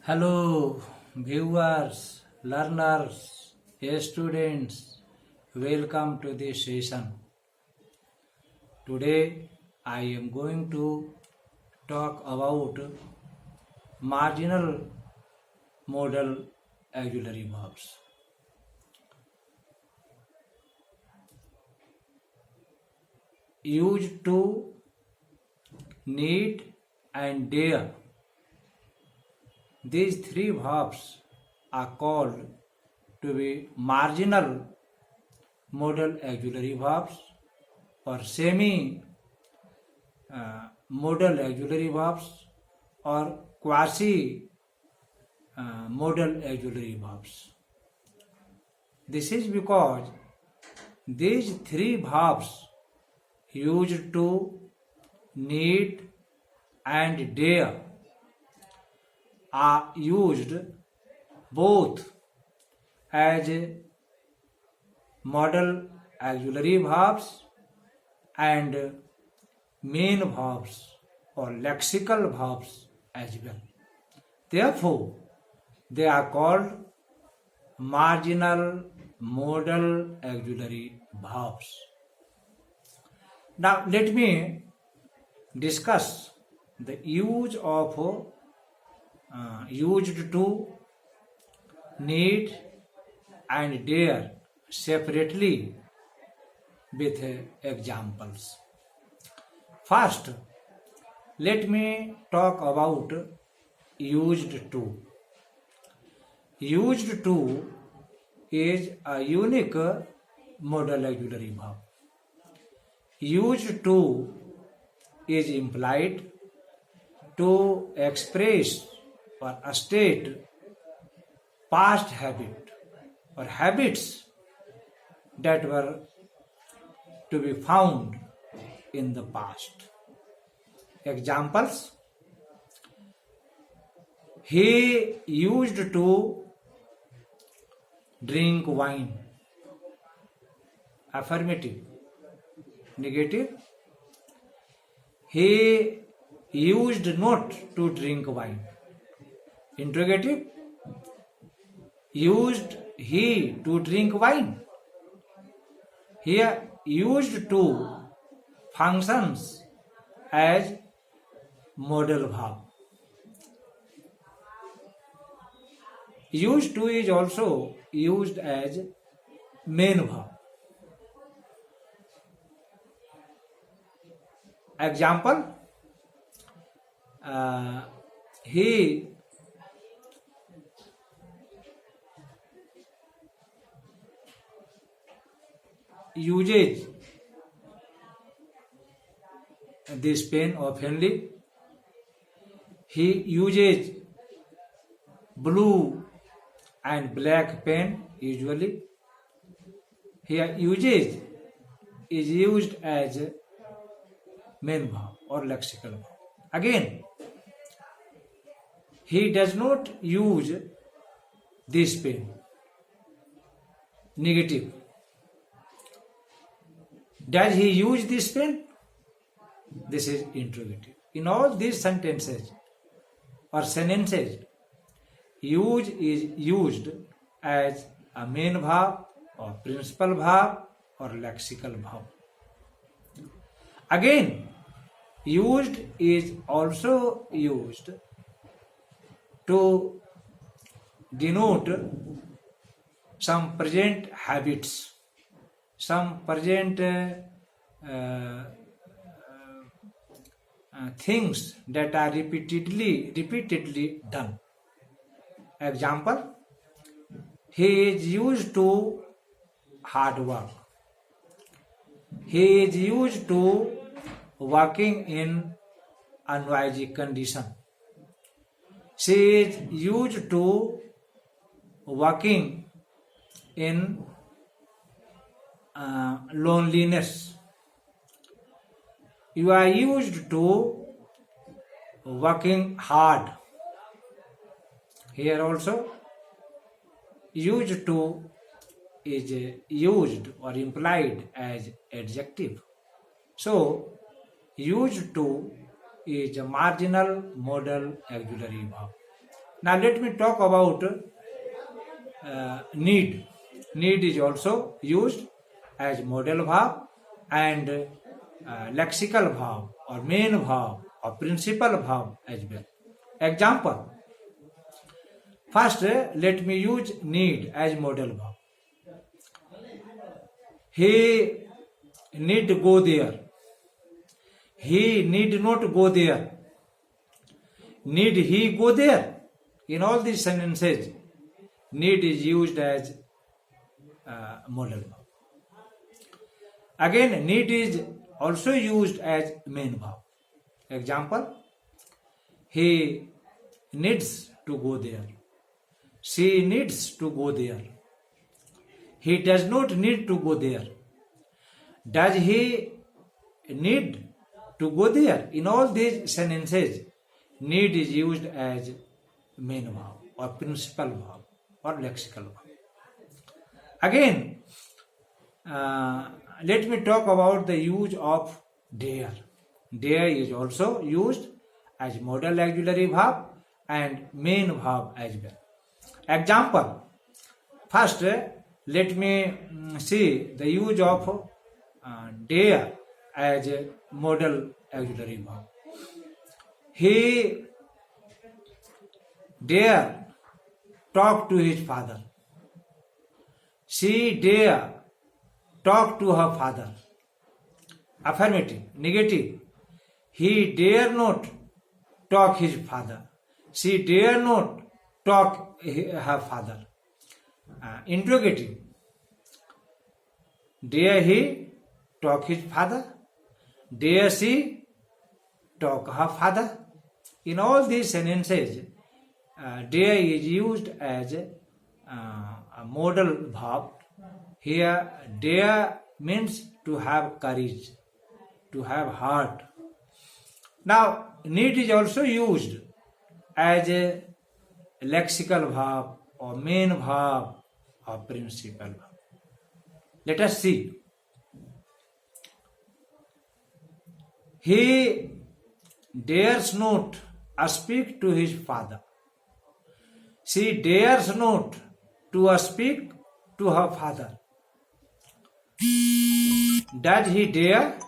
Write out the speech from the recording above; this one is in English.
Hello, viewers, learners, students. Welcome to this session. Today, I am going to talk about marginal modal auxiliary verbs. Used to, need, and dare. These three verbs are called to be marginal modal auxiliary verbs or semi modal auxiliary verbs or quasi modal auxiliary verbs. This is because these three verbs used to, need, and dare are used both as modal auxiliary verbs and main verbs or lexical verbs as well. Therefore, they are called marginal modal auxiliary verbs. Now, let me discuss the use of used to, need, and dare separately with examples. First, let me talk about used to. Used to is a unique modal auxiliary verb. Used to is implied to express or state past habit or habits that were to be found in the past. Examples: he used to drink wine. Affirmative. Negative: he used not to drink wine. Interrogative: used he to drink wine? Here, used to functions as modal verb. Used to is also used as main verb. Example: he uses this pen oftenly. He uses blue and black pen usually. Here, uses is used as main verb or lexical verb. Again, he does not use this pen. Negative: does he use this pen? This is interrogative. In all these sentences or sentences, use is used as a main verb or principal verb or lexical verb. Again, used is also used to denote some present habits, some present things that are repeatedly done. Example: he is used to hard work. He is used to working in a noisy condition. She is used to working in loneliness. You are used to working hard. Here also, used to is used or implied as adjective. So, used to is a marginal modal auxiliary verb. Now let me talk about need. Need is also used as modal verb and lexical verb or main verb or principal verb as well. Example. First, let me use need as modal verb. He need go there. He need not go there. Need he go there? In all these sentences, need is used as modal verb. Again, need is also used as main verb. Example, he needs to go there. She needs to go there. He does not need to go there. Does he need to go there? In all these sentences, need is used as main verb or principal verb or lexical verb. Again, let me talk about the use of dare. Dare is also used as modal auxiliary verb and main verb as well. Example. First, let me see the use of dare as a modal auxiliary verb. He dare talk to his father. She dare talk to her father. Affirmative. Negative. He dare not talk his father. She dare not talk her father. Interrogative. Dare he talk his father? Dare she talk her father? In all these sentences, dare is used as a modal verb. Here, dare means to have courage, to have heart. Now, need is also used as a lexical verb or main verb or principal verb. Let us see. He dares not speak to his father. She dares not to speak to her father. Does he dare?